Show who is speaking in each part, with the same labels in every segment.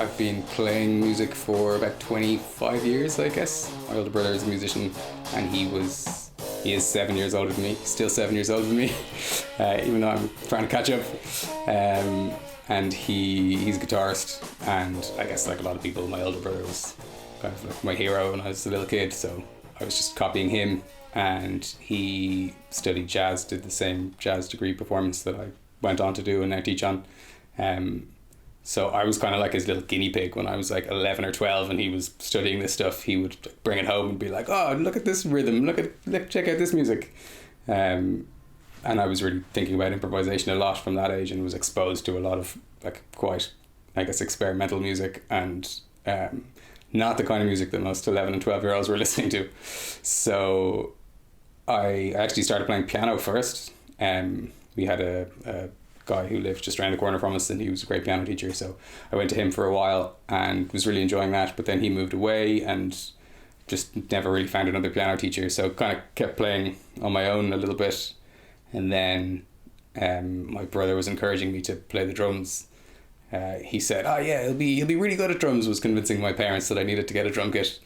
Speaker 1: I've been playing music for about 25 years, I guess. My older brother is a musician, and he is 7 years older than me. He's still 7 years older than me, even though I'm trying to catch up. And he's a guitarist, and I guess like a lot of people, my older brother was kind of like my hero when I was a little kid, so I was just copying him. And he studied jazz, did the same jazz degree performance that I went on to do and now teach on. So I was kind of like his little guinea pig when I was like 11 or 12 and he was studying this stuff. He would bring it home and be like, oh, look at this rhythm, check out this music. And I was really thinking about improvisation a lot from that age, and was exposed to a lot of like quite, I guess, experimental music, and not the kind of music that most 11 and 12 year olds were listening to. So I actually started playing piano first. We had a guy who lived just around the corner from us, and he was a great piano teacher, so I went to him for a while and was really enjoying that. But then he moved away and just never really found another piano teacher, so kind of kept playing on my own a little bit. And then my brother was encouraging me to play the drums. He said, oh yeah, he'll be really good at drums, was convincing my parents that I needed to get a drum kit.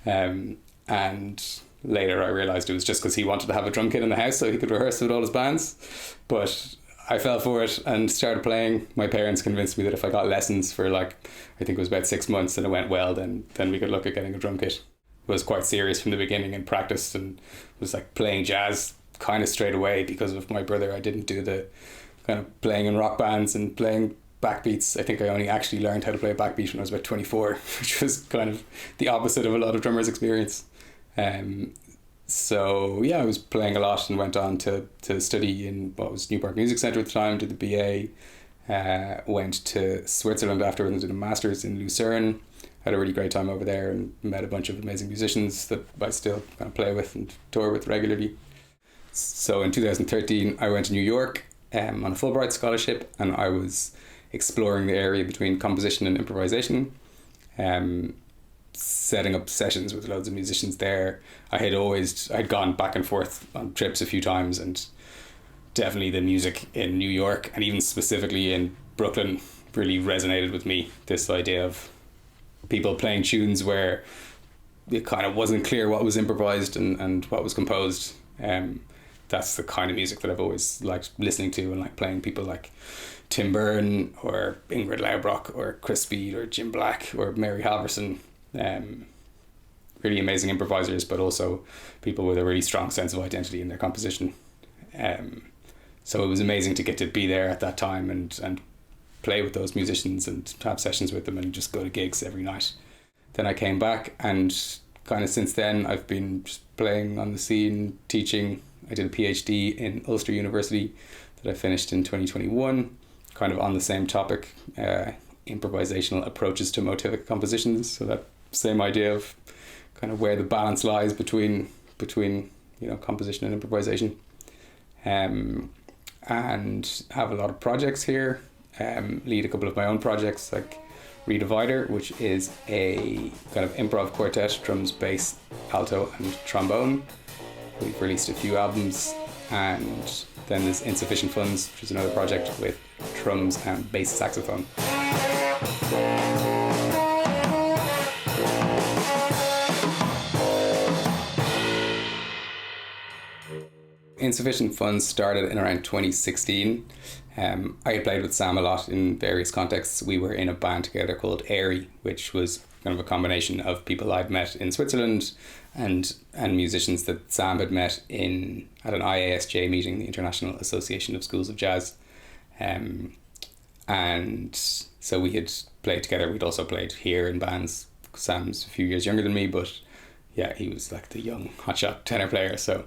Speaker 1: And later I realised it was just because he wanted to have a drum kit in the house so he could rehearse with all his bands. But I fell for it and started playing. My parents convinced me that if I got lessons for like, I think it was about 6 months and it went well, then we could look at getting a drum kit. It was quite serious from the beginning and practiced, and was like playing jazz kind of straight away because of my brother. I didn't do the kind of playing in rock bands and playing backbeats. I think I only actually learned how to play a backbeat when I was about 24, which was kind of the opposite of a lot of drummers' experience. So yeah, I was playing a lot and went on to study in what was Newpark Music Centre at the time, did the BA, went to Switzerland afterwards and did a master's in Lucerne. Had a really great time over there and met a bunch of amazing musicians that I still kind of play with and tour with regularly. So in 2013 I went to New York on a Fulbright scholarship, and I was exploring the area between composition and improvisation, setting up sessions with loads of musicians there. I'd gone back and forth on trips a few times, and definitely the music in New York and even specifically in Brooklyn really resonated with me. This idea of people playing tunes where it kind of wasn't clear what was improvised and what was composed. That's the kind of music that I've always liked listening to, and like playing people like Tim Byrne or Ingrid Laubrock or Chris Speed or Jim Black or Mary Halverson. Really amazing improvisers, but also people with a really strong sense of identity in their composition. So it was amazing to get to be there at that time and play with those musicians and have sessions with them and just go to gigs every night. Then I came back, and kind of since then I've been just playing on the scene, teaching. I did a PhD in Ulster University that I finished in 2021, kind of on the same topic, improvisational approaches to motivic compositions. So that same idea of kind of where the balance lies between composition and improvisation. And have a lot of projects here. Lead a couple of my own projects, like Redivider, which is a kind of improv quartet, drums, bass, alto and trombone. We've released a few albums. And then there's Insufficient Funs, which is another project with drums and bass saxophone. Insufficient Funs started in around 2016. I had played with Sam a lot in various contexts. We were in a band together called Airy, which was kind of a combination of people I'd met in Switzerland and musicians that Sam had met at an IASJ meeting, the International Association of Schools of Jazz. And so we had played together. We'd also played here in bands. Sam's a few years younger than me, but yeah, he was like the young hotshot tenor player. So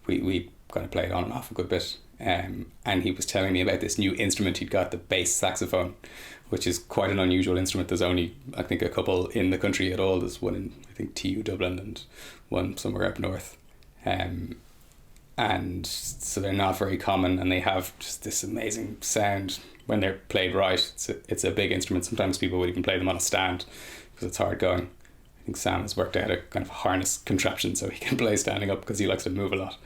Speaker 1: we kind of played on and off a good bit. And he was telling me about this new instrument he'd got, the bass saxophone, which is quite an unusual instrument. There's only, I think, a couple in the country at all. There's one in, I think, TU Dublin and one somewhere up north. And so they're not very common, and they have just this amazing sound when they're played right. It's a big instrument. Sometimes people would even play them on a stand because it's hard going. I think Sam has worked out a kind of harness contraption so he can play standing up because he likes to move a lot.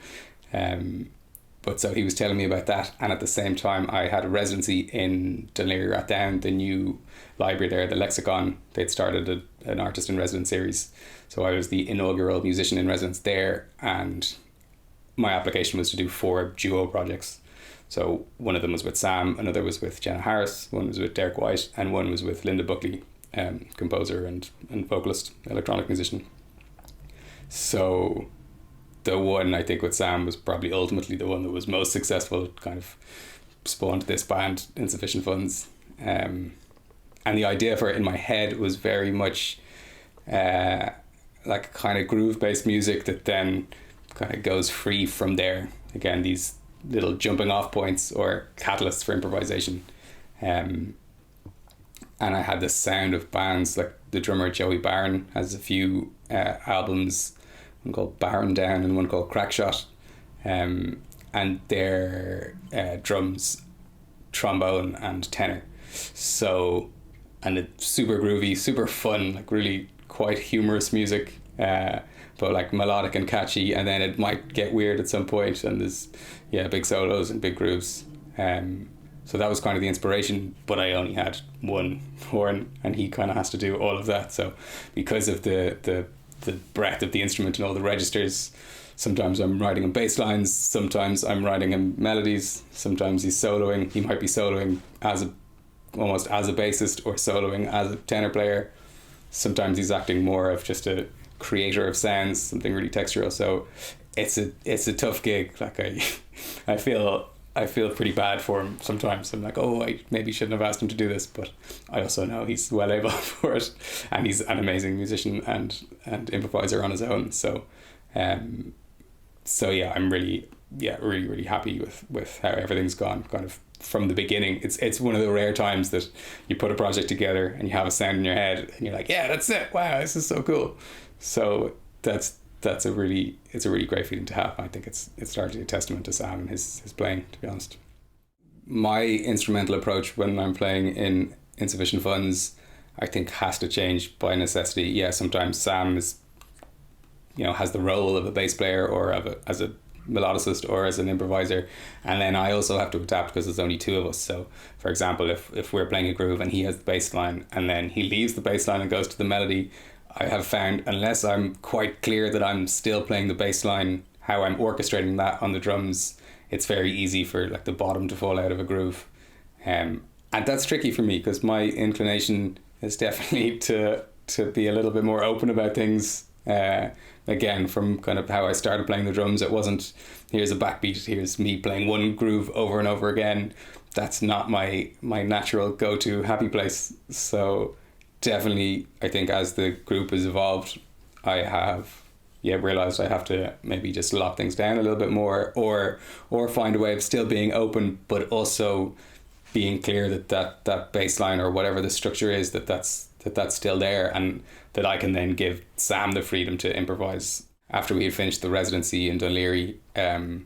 Speaker 1: But so he was telling me about that, and at the same time I had a residency in Dún Laoghaire Down, the new library there, the Lexicon. They'd started an artist in residence series, so I was the inaugural musician in residence there, and my application was to do 4 duo projects. So one of them was with Sam, another was with Jenna Harris, one was with Derek White, and one was with Linda Buckley, composer and vocalist, electronic musician. So the one I think with Sam was probably ultimately the one that was most successful. It kind of spawned this band, Insufficient Funs. And the idea for it in my head was very much like kind of groove-based music that then kind of goes free from there. Again, these little jumping off points or catalysts for improvisation. And I had the sound of bands like the drummer Joey Barron has a few albums, one called Barron Down and one called Crackshot, and their drums, trombone and tenor. So, and it's super groovy, super fun, like really quite humorous music, but like melodic and catchy, and then it might get weird at some point, and there's big solos and big grooves. So that was kind of the inspiration, but I only had one horn, and he kind of has to do all of that. So because of the breadth of the instrument and all the registers, sometimes I'm writing him bass lines, sometimes I'm writing him melodies, sometimes he's soloing. He might be soloing almost as a bassist or soloing as a tenor player. Sometimes he's acting more of just a creator of sounds, something really textural. So it's a tough gig. Like I feel pretty bad for him sometimes. I'm like, oh, I maybe shouldn't have asked him to do this, but I also know he's well able for it, and he's an amazing musician and improviser on his own. So I'm really happy with how everything's gone kind of from the beginning. It's one of the rare times that you put a project together and you have a sound in your head and you're like, yeah, that's it, wow, this is so cool. So it's a really great feeling to have. I think it's largely a testament to Sam and his playing, to be honest. My instrumental approach when I'm playing in Insufficient Funs, I think, has to change by necessity. Yeah, sometimes Sam is, has the role of a bass player or as a melodicist or as an improviser, and then I also have to adapt because there's only 2 of us. So for example, if we're playing a groove and he has the bass line and then he leaves the bass line and goes to the melody, I have found, unless I'm quite clear that I'm still playing the bass line, how I'm orchestrating that on the drums, it's very easy for like the bottom to fall out of a groove. And that's tricky for me because my inclination is definitely to be a little bit more open about things. Again, from kind of how I started playing the drums, it wasn't, here's a backbeat, here's me playing one groove over and over again. That's not my natural go-to happy place. So definitely, I think as the group has evolved, I have realized I have to maybe just lock things down a little bit more, or find a way of still being open, but also being clear that bass line or whatever the structure is, that's still there, and that I can then give Sam the freedom to improvise. After we had finished the residency in Dún Laoghaire,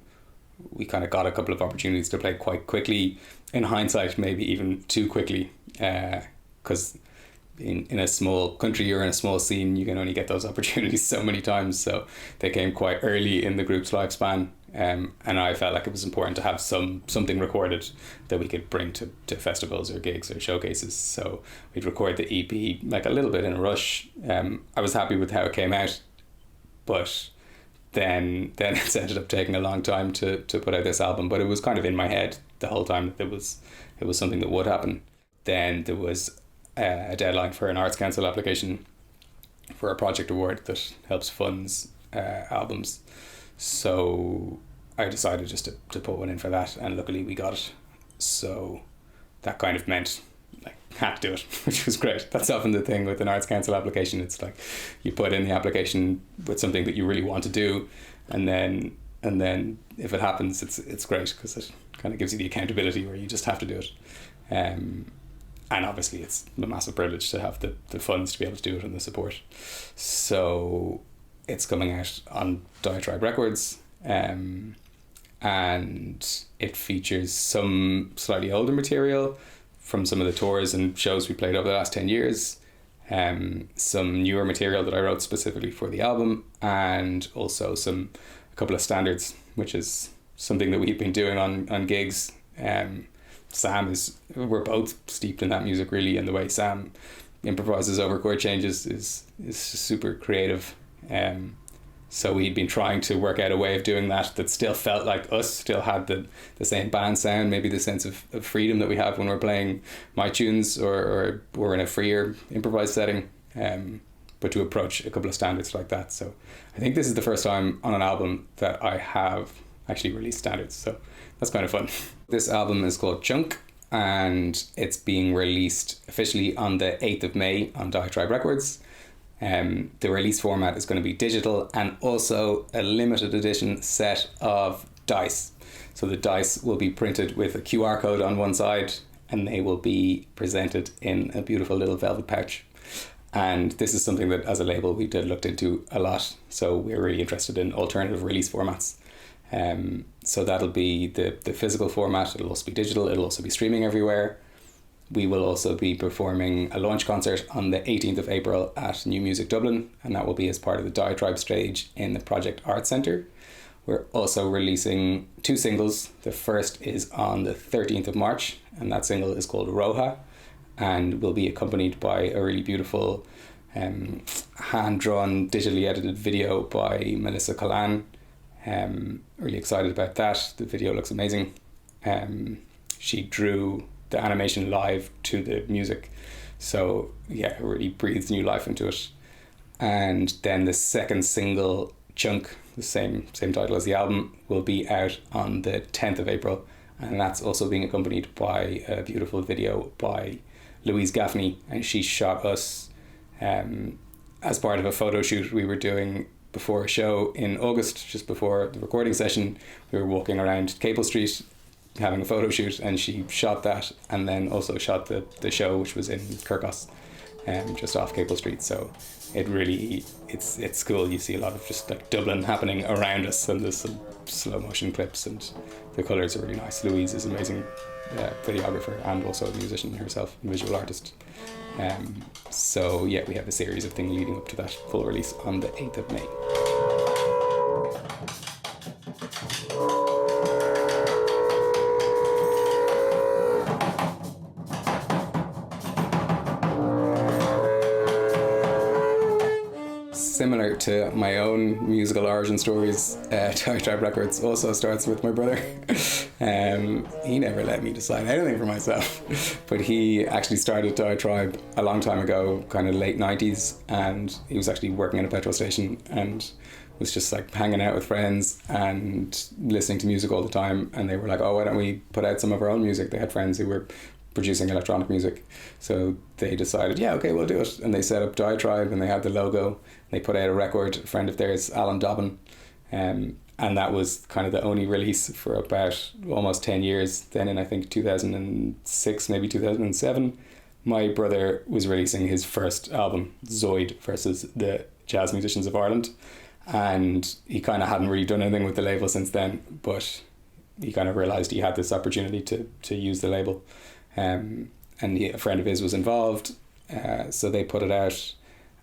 Speaker 1: we kind of got a couple of opportunities to play quite quickly. In hindsight, maybe even too quickly, because in a small country or in a small scene, you can only get those opportunities so many times. So they came quite early in the group's lifespan, and I felt like it was important to have something recorded that we could bring to festivals or gigs or showcases. So we'd record the EP like a little bit in a rush. I was happy with how it came out, but then it's ended up taking a long time to put out this album. But it was kind of in my head the whole time that it was something that would happen. Then there was a deadline for an Arts Council application for a project award that helps funds albums. So I decided just to put one in for that, and luckily we got it. So that kind of meant like had to do it, which was great. That's often the thing with an Arts Council application. It's like you put in the application with something that you really want to do, and then if it happens, it's great because it kind of gives you the accountability where you just have to do it. And obviously it's a massive privilege to have the funds to be able to do it and the support. So it's coming out on Diatribe Records, and it features some slightly older material from some of the tours and shows we played over the last 10 years, some newer material that I wrote specifically for the album, and also a couple of standards, which is something that we've been doing on gigs. We're both steeped in that music really, and the way Sam improvises over chord changes is super creative. So we'd been trying to work out a way of doing that still felt like us, still had the same band sound, maybe the sense of freedom that we have when we're playing my tunes or we're in a freer improvised setting, but to approach a couple of standards like that. So I think this is the first time on an album that I have actually released standards, so that's kind of fun. This album is called Chunk, and it's being released officially on the 8th of May on Diatribe Records. The release format is going to be digital and also a limited edition set of dice. So the dice will be printed with a QR code on one side, and they will be presented in a beautiful little velvet pouch. And this is something that as a label we looked into a lot, so we're really interested in alternative release formats. So that'll be the physical format. It'll also be digital, it'll also be streaming everywhere. We will also be performing a launch concert on the 18th of April at New Music Dublin, and that will be as part of the Diatribe stage in the Project Art Centre. We're also releasing 2 singles. The first is on the 13th of March, and that single is called Roja, and will be accompanied by a really beautiful hand-drawn, digitally edited video by Melissa Callan. Really excited about that. The video looks amazing. She drew the animation live to the music, so yeah, it really breathes new life into it. And then the second single, Chunk, the same title as the album, will be out on the 10th of April, and that's also being accompanied by a beautiful video by Louise Gaffney, and she shot us as part of a photo shoot we were doing before a show in August, just before the recording session. We were walking around Capel Street having a photo shoot, and she shot that, and then also shot the show, which was in Kirkos, just off Capel Street. So it really, it's cool. You see a lot of just like Dublin happening around us, and there's some slow motion clips, and the colours are really nice. Louise is an amazing videographer and also a musician herself, a visual artist. So yeah, we have a series of things leading up to that full release on the 8th of May. Similar to my own musical origin stories, Diatribe Records also starts with my brother. He never let me decide anything for myself, but he actually started Diatribe a long time ago, kind of late 90s, and he was actually working in a petrol station and was just like hanging out with friends and listening to music all the time, and they were like, oh, why don't we put out some of our own music? They had friends who were producing electronic music, so they decided, yeah, okay, we'll do it, and they set up Diatribe, and they had the logo. They put out a record. A friend of theirs, Alan Dobbin, and that was kind of the only release for about almost 10 years. Then in I think 2006, maybe 2007, my brother was releasing his first album, Zoid versus the Jazz Musicians of Ireland, and he kind of hadn't really done anything with the label since then, but he kind of realised he had this opportunity to use the label. And a friend of his was involved, so they put it out,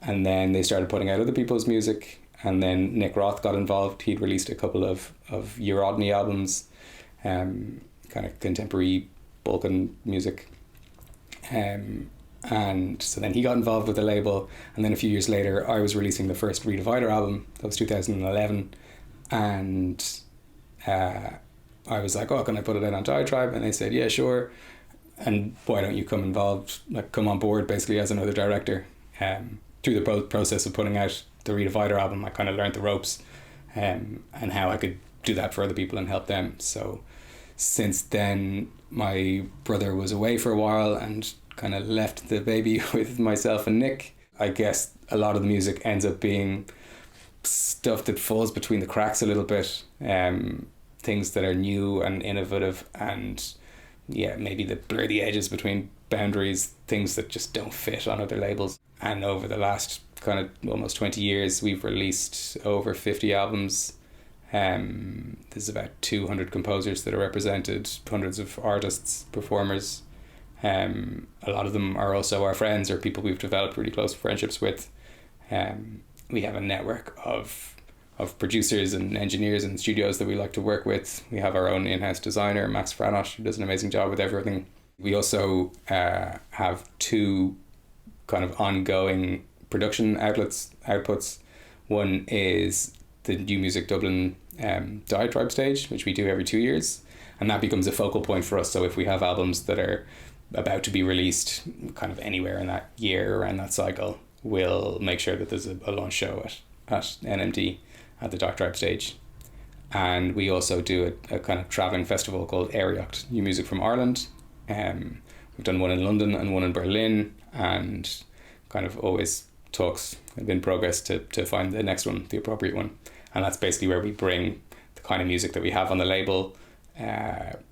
Speaker 1: and then they started putting out other people's music, and then Nick Roth got involved. He'd released a couple of Eurodney albums, kind of contemporary Balkan music, and so then he got involved with the label, and then a few years later I was releasing the first Redivider album. That was 2011, and I was like, oh, can I put it out on Diatribe? And they said, yeah, sure. And why don't you come on board basically as another director. Through the process of putting out the Redivider album, I kind of learned the ropes, and how I could do that for other people and help them. So since then, my brother was away for a while and kind of left the baby with myself and Nick. I guess a lot of the music ends up being stuff that falls between the cracks a little bit, things that are new and innovative, and yeah, maybe that blur the edges between boundaries, things that just don't fit on other labels. And over the last kind of almost 20 years, we've released over 50 albums. There's about 200 composers that are represented, hundreds of artists, performers. A lot of them are also our friends or people we've developed really close friendships with. We have a network of of producers and engineers and studios that we like to work with. We have our own in-house designer, Max Franosh, who does an amazing job with everything. We also have two kind of ongoing production outputs. One is the New Music Dublin Diatribe stage, which we do every 2 years, and that becomes a focal point for us. So if we have albums that are about to be released kind of anywhere in that year around that cycle, we'll make sure that there's a launch show at NMD at the Diatribe stage. And we also do a kind of travelling festival called Airyacht, New Music from Ireland. We've done one in London and one in Berlin, and kind of always talks in progress to find the next one, the appropriate one. And that's basically where we bring the kind of music that we have on the label,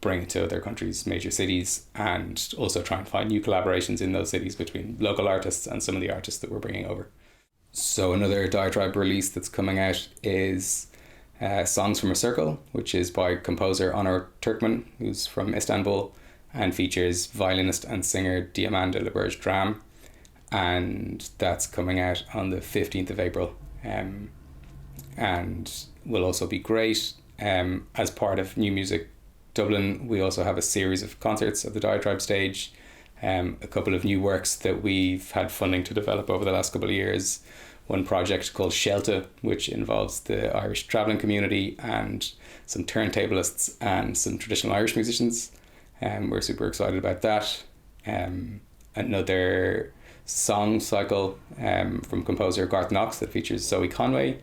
Speaker 1: bring it to other countries, major cities, and also try and find new collaborations in those cities between local artists and some of the artists that we're bringing over. So another Diatribe release that's coming out is Songs from a Circle, which is by composer Onur Turkmen, who's from Istanbul, and features violinist and singer Diamanda Leberge Dram. And that's coming out on the 15th of April. And will also be great. As part of New Music Dublin, we also have a series of concerts at the Diatribe stage, a couple of new works that we've had funding to develop over the last couple of years. One project called Shelta, which involves the Irish travelling community and some turntablists and some traditional Irish musicians. We're super excited about that. Another song cycle from composer Garth Knox that features Zoe Conway,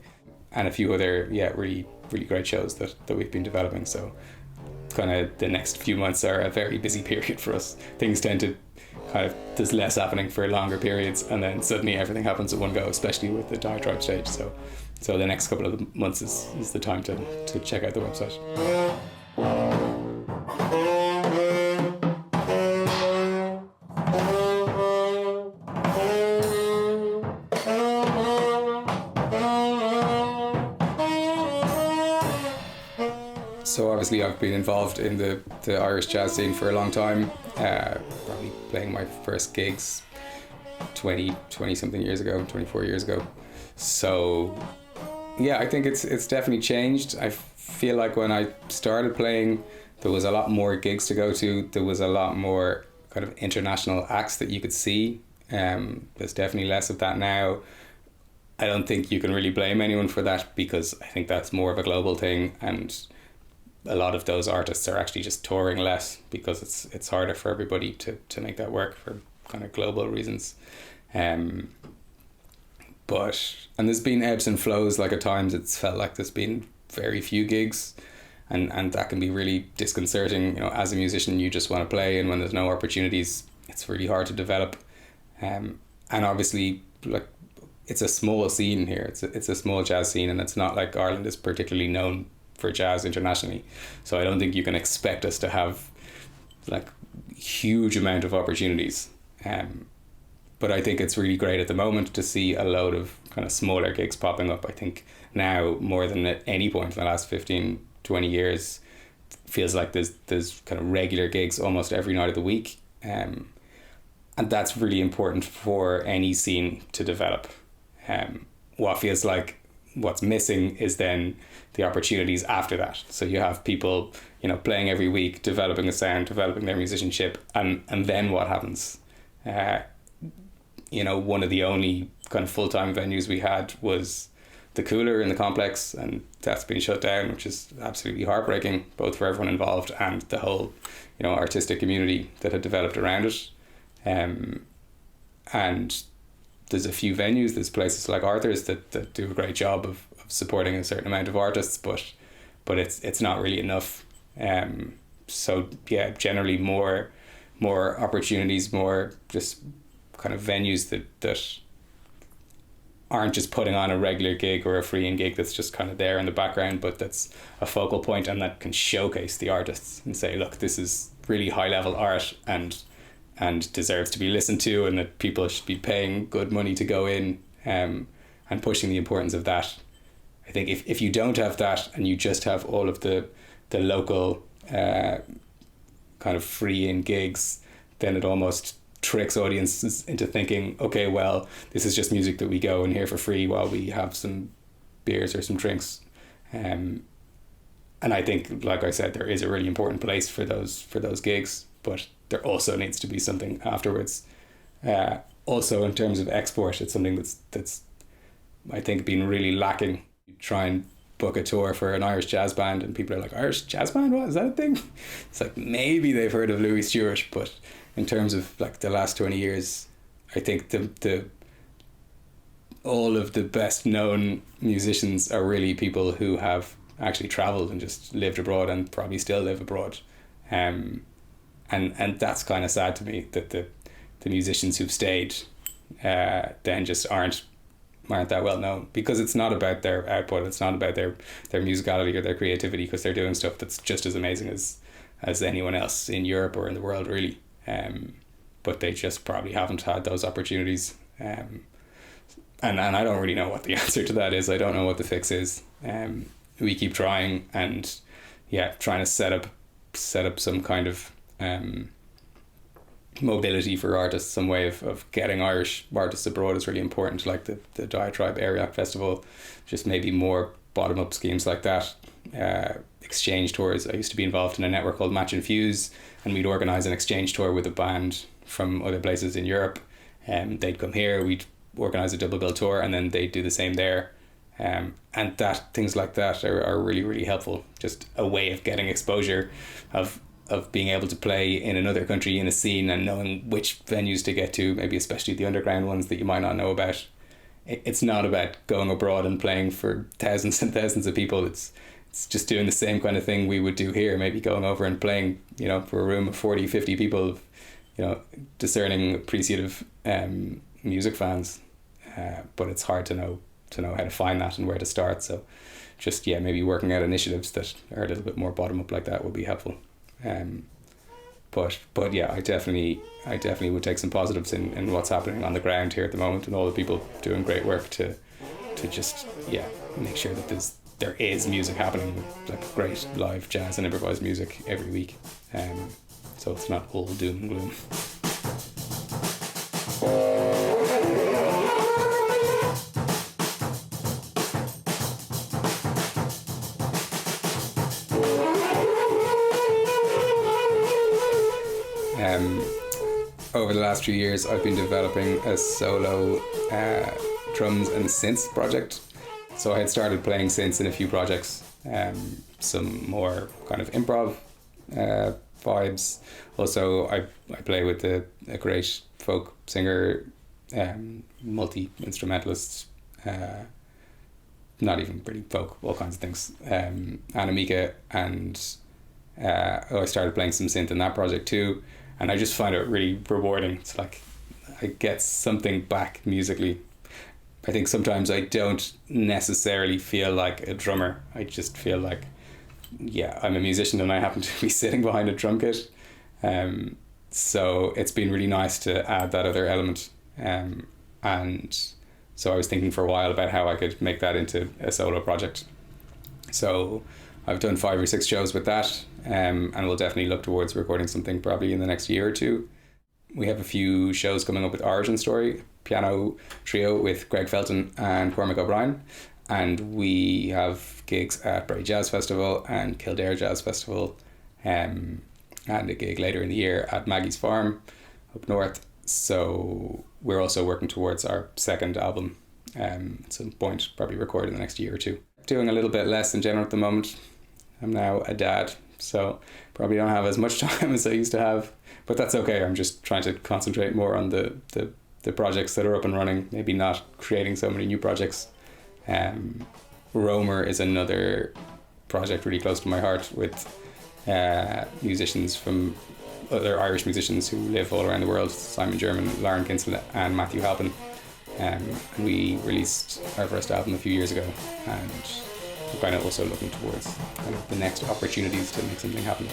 Speaker 1: and a few other really great shows that we've been developing. So kind of the next few months are a very busy period for us. Things tend to kind of, there's less happening for longer periods, and then suddenly everything happens at one go, especially with the Diatribe stage. So the next couple of months is the time to check out the website. So obviously I've been involved in the Irish jazz scene for a long time, probably playing my first gigs 20 something years ago, 24 years ago. So yeah, I think it's definitely changed. I feel like when I started playing, there was a lot more gigs to go to. There was a lot more kind of international acts that you could see. There's definitely less of that now. I don't think you can really blame anyone for that, because I think that's more of a global thing, and a lot of those artists are actually just touring less because it's harder for everybody to make that work for kind of global reasons. But there's been ebbs and flows. Like at times it's felt like there's been very few gigs, and that can be really disconcerting. You know, as a musician, you just want to play, and when there's no opportunities, it's really hard to develop. And obviously, like, it's a small scene here. It's a small jazz scene, and it's not like Ireland is particularly known for jazz internationally. So I don't think you can expect us to have like huge amount of opportunities. But I think it's really great at the moment to see a load of kind of smaller gigs popping up. I think now more than at any point in the last 15, 20 years, feels like there's kind of regular gigs almost every night of the week. And that's really important for any scene to develop. What feels like what's missing is then the opportunities after that. So you have people, you know, playing every week, developing a sound, developing their musicianship, and then what happens? You know, one of the only kind of full-time venues we had was the Cooler in the Complex, and that's been shut down, which is absolutely heartbreaking, both for everyone involved and the whole, you know, artistic community that had developed around it. And there's a few venues, there's places like Arthur's that do a great job of supporting a certain amount of artists, but it's not really enough. So yeah, generally more opportunities, more just kind of venues that aren't just putting on a regular gig or a free-in gig that's just kind of there in the background, but that's a focal point and that can showcase the artists and say, look, this is really high level art and deserves to be listened to, and that people should be paying good money to go in, and pushing the importance of that. I think if you don't have that and you just have all of the local kind of free-in gigs, then it almost tricks audiences into thinking, okay, well, this is just music that we go and hear for free while we have some beers or some drinks. And I think, like I said, there is a really important place for those gigs, but there also needs to be something afterwards. Also, in terms of export, it's something that's I think been really lacking. You try and book a tour for an Irish jazz band, and people are like, Irish jazz band, what is that a thing? It's like, maybe they've heard of Louis Stewart, but in terms of like the last 20 years, I think the all of the best known musicians are really people who have actually travelled and just lived abroad and probably still live abroad. And that's kind of sad to me, that the musicians who've stayed then just aren't that well known, because it's not about their output, it's not about their musicality or their creativity, because they're doing stuff that's just as amazing as anyone else in Europe or in the world, really. But they just probably haven't had those opportunities. And I don't really know what the answer to that is. I don't know what the fix is. We keep trying, and trying to set up some kind of mobility for artists, some way of getting Irish artists abroad is really important, like the Diatribe Area Festival, just maybe more bottom-up schemes like that. Exchange tours. I used to be involved in a network called Match and Fuse, and we'd organise an exchange tour with a band from other places in Europe. They'd come here, we'd organise a double bill tour, and then they'd do the same there. And things like that are really, really helpful. Just a way of getting exposure, of being able to play in another country in a scene and knowing which venues to get to, maybe especially the underground ones that you might not know about. It's not about going abroad and playing for thousands and thousands of people. It's just doing the same kind of thing we would do here, maybe going over and playing, for a room of 40, 50 people, discerning, appreciative music fans. But it's hard to know how to find that and where to start. So just, maybe working out initiatives that are a little bit more bottom up like that would be helpful. But I definitely would take some positives in what's happening on the ground here at the moment, and all the people doing great work to just make sure that there is music happening, with like great live jazz and improvised music every week. So it's not all doom and gloom. Over the last few years, I've been developing a solo drums and synths project. So I had started playing synths in a few projects, some more kind of improv vibes. Also, I play with a great folk singer, multi-instrumentalist, not even pretty folk, all kinds of things, Anamika, and I started playing some synth in that project too. And I just find it really rewarding. It's like I get something back musically. I think sometimes I don't necessarily feel like a drummer. I just feel like, I'm a musician and I happen to be sitting behind a drum kit. So it's been really nice to add that other element. And so I was thinking for a while about how I could make that into a solo project. So I've done 5 or 6 shows with that, and we'll definitely look towards recording something probably in the next year or two. We have a few shows coming up with Origin Story, piano trio with Greg Felton and Cormac O'Brien, and we have gigs at Bray Jazz Festival and Kildare Jazz Festival, and a gig later in the year at Maggie's Farm up north. So we're also working towards our second album at some point, probably record in the next year or two. Doing a little bit less in general at the moment. I'm now a dad, so probably don't have as much time as I used to have, but that's okay. I'm just trying to concentrate more on the projects that are up and running, maybe not creating so many new projects. Romer is another project really close to my heart, with musicians from other Irish musicians who live all around the world, Simon German, Lauren Kinsella and Matthew Halpin. We released our first album a few years ago, and we're kind of also looking towards kind of the next opportunities to make something happen.